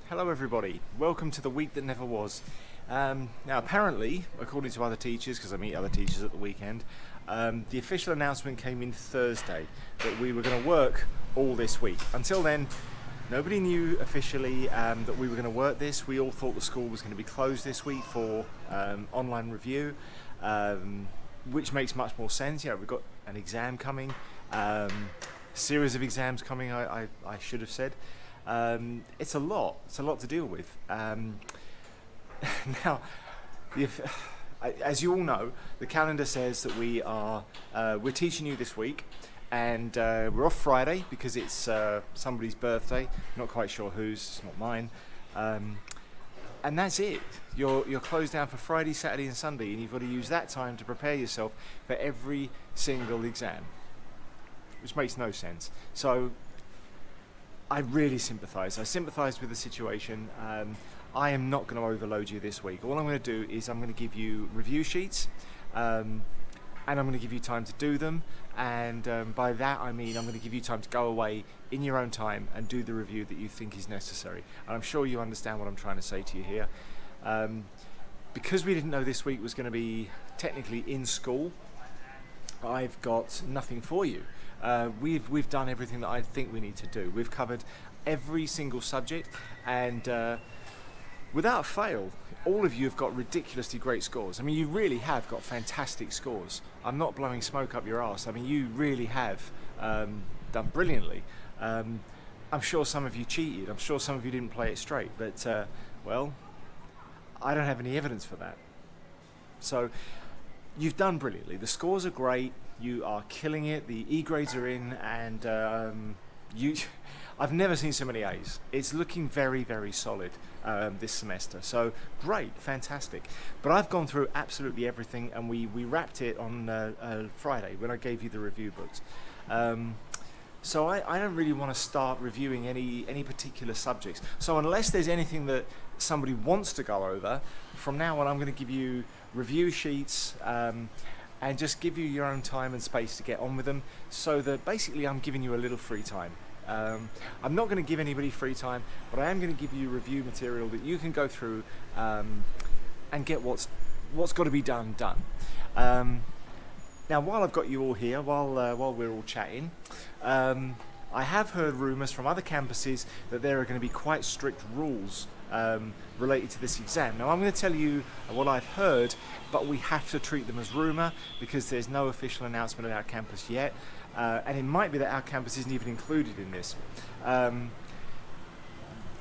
Hello everybody, welcome to the week that never was. Now apparently, according to other teachers, because I meet other teachers at the weekend, the official announcement came in Thursday that we were going to work all this week. Until then, nobody knew officially that we were going to work this. We all thought the school was going to be closed this week for online review, which makes much more sense. You know, we've got an exam coming, series of exams coming, I should have said. It's a lot to deal with. Now, as you all know, the calendar says that we're teaching you this week, and we're off Friday because it's somebody's birthday. Not quite sure whose. It's not mine. And that's it. You're closed down for Friday, Saturday, and Sunday, and you've got to use that time to prepare yourself for every single exam, which makes no sense. So I really sympathise. I sympathise with the situation. I am not going to overload you this week. All I'm going to do is I'm going to give you review sheets, and I'm going to give you time to do them. And by that I mean I'm going to give you time to go away in your own time and do the review that you think is necessary. And I'm sure you understand what I'm trying to say to you here. Because we didn't know this week was going to be technically in school, I've got nothing for you. We've done everything that I think we need to do. We've covered every single subject, and without fail, all of you have got ridiculously great scores. I mean, you really have got fantastic scores. I'm not blowing smoke up your arse. I mean, you really have done brilliantly. I'm sure some of you cheated. I'm sure some of you didn't play it straight, but well, I don't have any evidence for that. So you've done brilliantly. The scores are great. You are killing it. The E grades are in, and I've never seen so many A's. It's looking very, very solid this semester. So great, fantastic. But I've gone through absolutely everything, and we wrapped it on Friday when I gave you the review books. So I don't really want to start reviewing any particular subjects. So unless there's anything that somebody wants to go over, from now on I'm going to give you review sheets, and just give you your own time and space to get on with them, so that basically I'm giving you a little free time. I'm not going to give anybody free time, but I am going to give you review material that you can go through and get what's got to be done. Now, while I've got you all here, while we're all chatting, I have heard rumours from other campuses that there are going to be quite strict rules related to this exam. Now, I'm going to tell you what I've heard, but we have to treat them as rumour because there's no official announcement at our campus yet, and it might be that our campus isn't even included in this.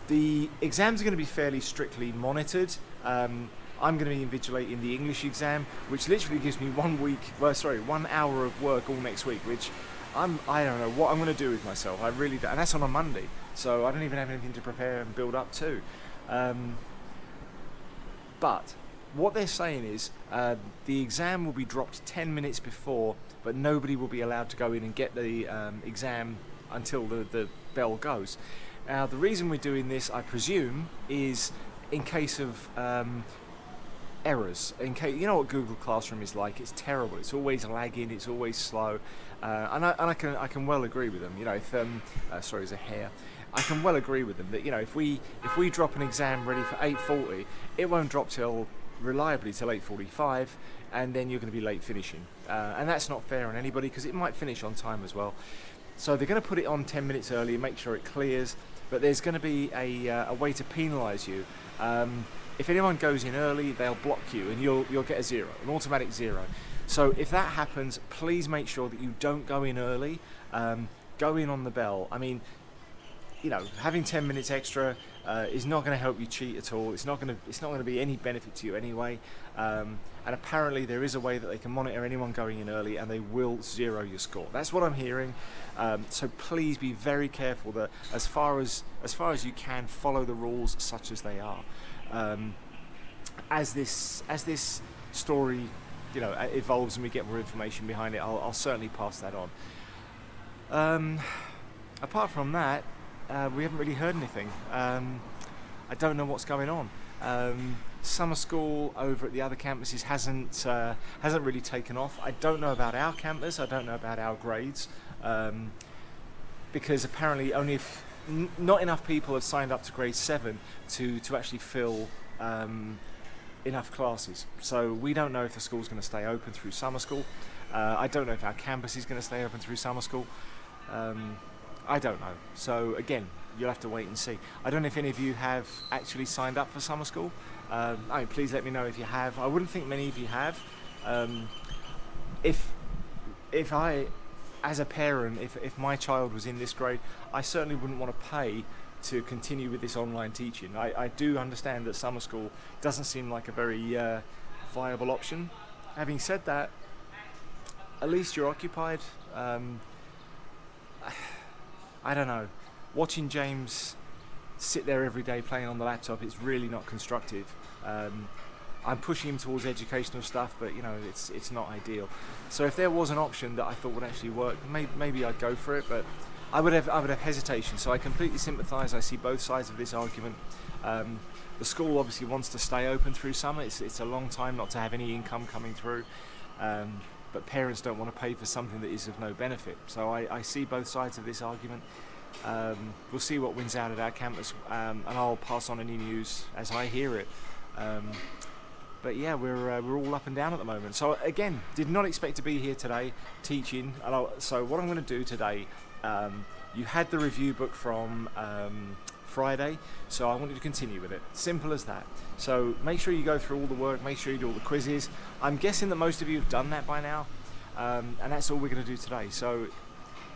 The exams are going to be fairly strictly monitored. I'm going to be invigilating the English exam, which literally gives me 1 hour of work all next week, which I don't know what I'm going to do with myself. I really don't. And that's on a Monday, so I don't even have anything to prepare and build up to. But what they're saying is the exam will be dropped 10 minutes before, but nobody will be allowed to go in and get the exam until the bell goes. Now, the reason we're doing this, I presume, is in case of errors. In case, you know what Google Classroom is like. It's terrible. It's always lagging. It's always slow. And I can well agree with them. You know, if sorry, there's a hair. I can well agree with them that, you know, if we drop an exam ready for 8:40, it won't drop reliably till 8:45, and then you're going to be late finishing. And that's not fair on anybody because it might finish on time as well. So they're going to put it on 10 minutes early and make sure it clears. But there's going to be a way to penalise you. If anyone goes in early, they'll block you, and you'll get a 0, an automatic 0. So if that happens, please make sure that you don't go in early. Go in on the bell. I mean, you know, having 10 minutes extra is not going to help you cheat at all. It's not going to be any benefit to you anyway. And apparently there is a way that they can monitor anyone going in early, and they will 0 your score. That's what I'm hearing. So please be very careful that as far as you can, follow the rules such as they are. As this story, you know, evolves and we get more information behind it, I'll certainly pass that on. Apart from that, we haven't really heard anything. I don't know what's going on. Summer school over at the other campuses hasn't really taken off. I don't know about our campus. I don't know about our grades, because apparently only not enough people have signed up to grade 7 to actually fill enough classes. So we don't know if the school's going to stay open through summer school. I don't know if our campus is going to stay open through summer school. I don't know. So again, you'll have to wait and see. I don't know if any of you have actually signed up for summer school. Please let me know if you have. I wouldn't think many of you have. If I, as a parent, if my child was in this grade, I certainly wouldn't want to pay to continue with this online teaching. I do understand that summer school doesn't seem like a very viable option. Having said that, at least you're occupied. I don't know. Watching James sit there every day playing on the laptop, it's really not constructive. I'm pushing him towards educational stuff, but it's not ideal. So if there was an option that I thought would actually work, maybe I'd go for it. But I would have hesitation. So I completely sympathise. I see both sides of this argument. The school obviously wants to stay open through summer. It's a long time not to have any income coming through. But parents don't want to pay for something that is of no benefit. So I see both sides of this argument. We'll see what wins out at our campus, and I'll pass on any news as I hear it. But yeah, we're all up and down at the moment. So again, did not expect to be here today teaching. So what I'm going to do today, you had the review book from Friday, so I wanted to continue with it. Simple as that. So make sure you go through all the work, make sure you do all the quizzes. I'm guessing that most of you have done that by now, and that's all we're going to do today. So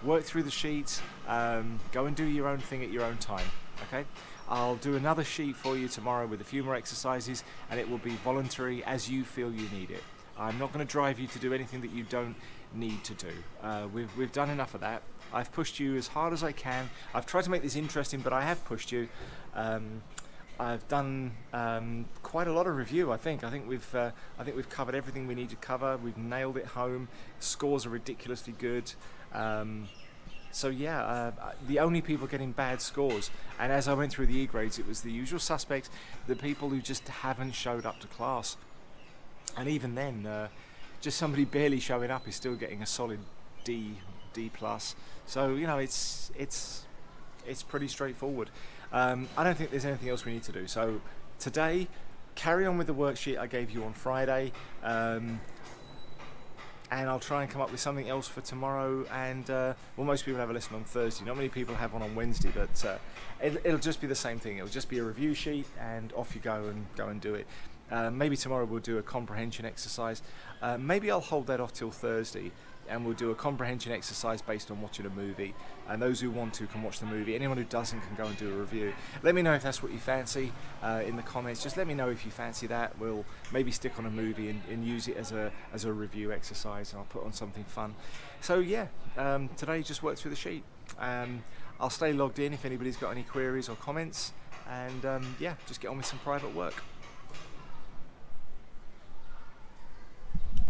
work through the sheets, go and do your own thing at your own time, okay? I'll do another sheet for you tomorrow with a few more exercises, and it will be voluntary as you feel you need it. I'm not going to drive you to do anything that you don't need to do. We've done enough of that. I've pushed you as hard as I can. I've tried to make this interesting, but I have pushed you. I've done quite a lot of review. I think we've covered everything we need to cover. We've nailed it home. Scores are ridiculously good. So yeah, the only people getting bad scores, and as I went through the E-grades, it was the usual suspects, the people who just haven't showed up to class. And even then, just somebody barely showing up is still getting a solid D+. So it's pretty straightforward. I don't think there's anything else we need to do. So today, carry on with the worksheet I gave you on Friday. And I'll try and come up with something else for tomorrow. And most people have a lesson on Thursday. Not many people have one on Wednesday, but it'll just be the same thing. It'll just be a review sheet, and off you go and do it. Maybe tomorrow we'll do a comprehension exercise. Maybe I'll hold that off till Thursday, and we'll do a comprehension exercise based on watching a movie. And those who want to can watch the movie. Anyone who doesn't can go and do a review. Let me know if that's what you fancy in the comments. Just let me know if you fancy that. We'll maybe stick on a movie and use it as a review exercise. And I'll put on something fun. So yeah, today just worked through the sheet. I'll stay logged in if anybody's got any queries or comments. And yeah, just get on with some private work.